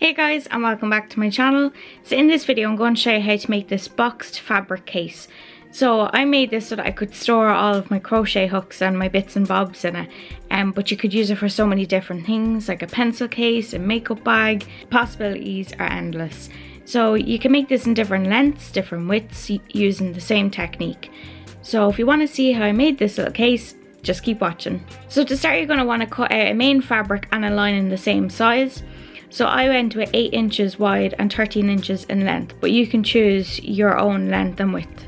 Hey guys, and welcome back to my channel. So in this video I'm going to show you how to make this boxed fabric case. So I made this so that I could store all of my crochet hooks and my bits and bobs in it, but you could use it for so many different things, like a pencil case, a makeup bag. Possibilities are endless. So you can make this in different lengths, different widths, using the same technique. So if you want to see how I made this little case, just keep watching. So to start, you're going to want to cut out a main fabric and a lining the same size. So I went with 8 inches wide and 13 inches in length, but you can choose your own length and width.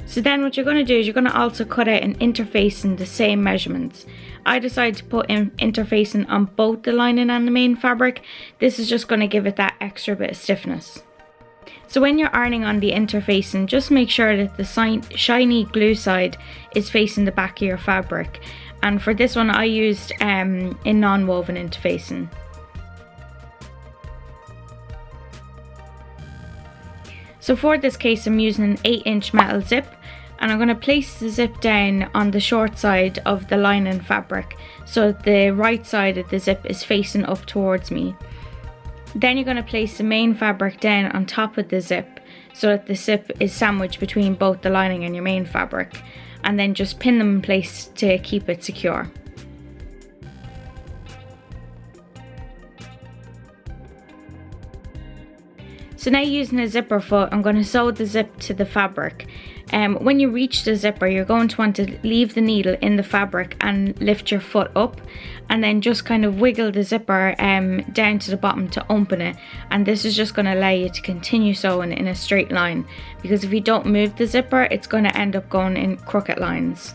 So then what you're going to do is you're going to also cut out an interfacing the same measurements. I decided to put in interfacing on both the lining and the main fabric. This is just going to give it that extra bit of stiffness. So when you're ironing on the interfacing, just make sure that the shiny glue side is facing the back of your fabric. And for this one I used in non-woven interfacing. So for this case I'm using an 8-inch metal zip, and I'm going to place the zip down on the short side of the lining fabric so the right side of the zip is facing up towards me. Then you're going to place the main fabric down on top of the zip so that the zip is sandwiched between both the lining and your main fabric, and then just pin them in place to keep it secure. So now, using a zipper foot, I'm going to sew the zip to the fabric. When you reach the zipper, you're going to want to leave the needle in the fabric and lift your foot up, and then just kind of wiggle the zipper down to the bottom to open it. And this is just going to allow you to continue sewing in a straight line, because if you don't move the zipper, it's going to end up going in crooked lines.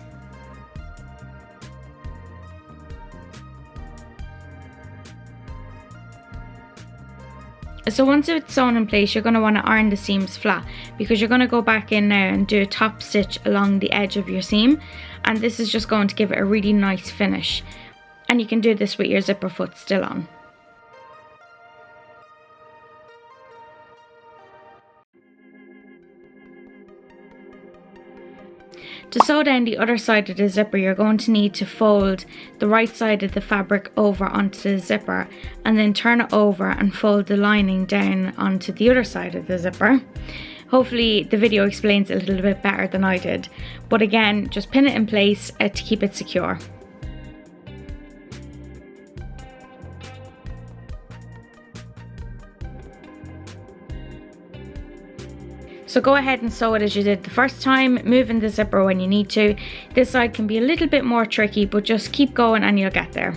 So once it's sewn in place, you're going to want to iron the seams flat, because you're going to go back in now and do a top stitch along the edge of your seam, and this is just going to give it a really nice finish. And you can do this with your zipper foot still on. To sew down the other side of the zipper, you're going to need to fold the right side of the fabric over onto the zipper, and then turn it over and fold the lining down onto the other side of the zipper. Hopefully the video explains it a little bit better than I did, but again, just pin it in place to keep it secure. So go ahead and sew it as you did the first time, moving the zipper when you need to. This side can be a little bit more tricky, but just keep going and you'll get there.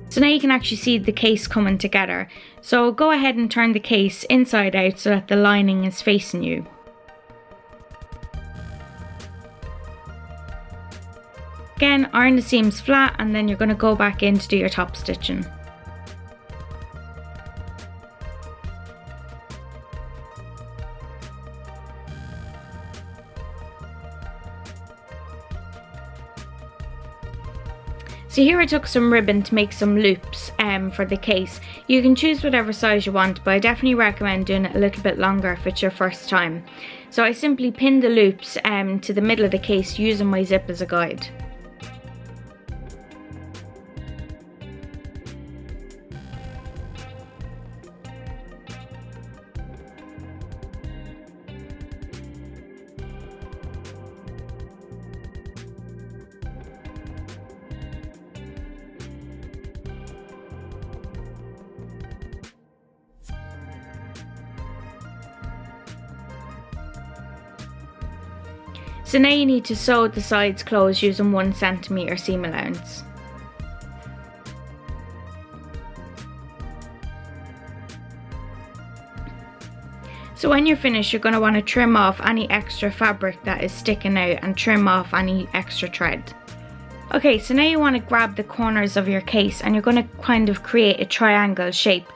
So now you can actually see the case coming together. So go ahead and turn the case inside out so that the lining is facing you. Again, iron the seams flat, and then you're going to go back in to do your top stitching. So here I took some ribbon to make some loops for the case. You can choose whatever size you want, but I definitely recommend doing it a little bit longer if it's your first time. So I simply pinned the loops to the middle of the case using my zip as a guide. So now you need to sew the sides closed using 1 centimeter seam allowance. So when you're finished, you're going to want to trim off any extra fabric that is sticking out and trim off any extra thread. Okay, so now you want to grab the corners of your case and you're going to kind of create a triangle shape.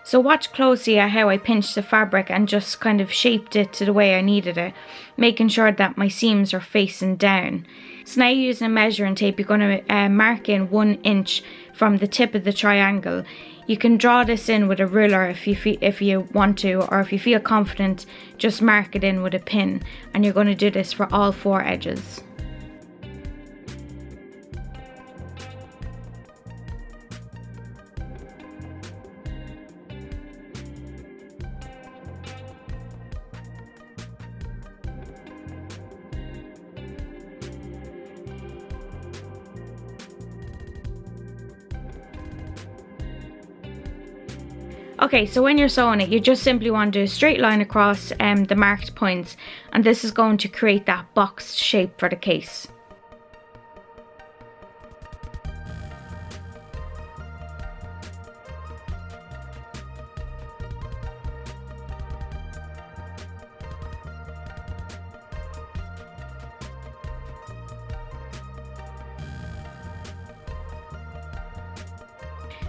So watch closely at how I pinched the fabric and just kind of shaped it to the way I needed it, making sure that my seams are facing down. So now using a measuring tape, you're going to mark in 1 inch from the tip of the triangle. You can draw this in with a ruler if you want to, or if you feel confident, just mark it in with a pin, and you're going to do this for all 4 edges. Okay, so when you're sewing it, you just simply want to do a straight line across the marked points, and this is going to create that boxed shape for the case.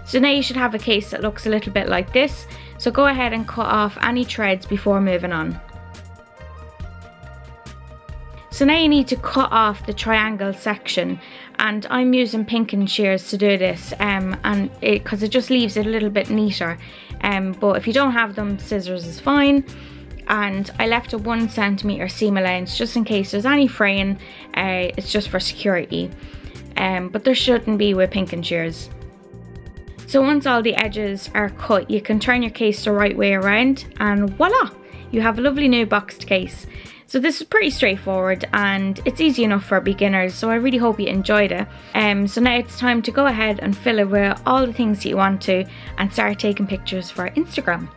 So now you should have a case that looks a little bit like this. So go ahead and cut off any threads before moving on. So now you need to cut off the triangle section, and I'm using pinking shears to do this because it just leaves it a little bit neater. But if you don't have them, scissors is fine. And I left a 1 centimeter seam allowance just in case there's any fraying. It's just for security. But there shouldn't be with pinking shears. So once all the edges are cut, you can turn your case the right way around, and voila, you have a lovely new boxed case. So this is pretty straightforward and it's easy enough for beginners, so I really hope you enjoyed it. So now it's time to go ahead and fill it with all the things that you want to and start taking pictures for Instagram.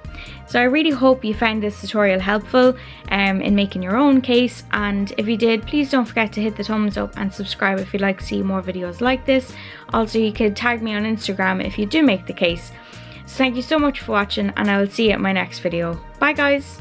So I really hope you found this tutorial helpful in making your own case, and if you did, please don't forget to hit the thumbs up and subscribe if you'd like to see more videos like this. Also, you could tag me on Instagram if you do make the case. So thank you so much for watching, and I will see you at my next video. Bye guys!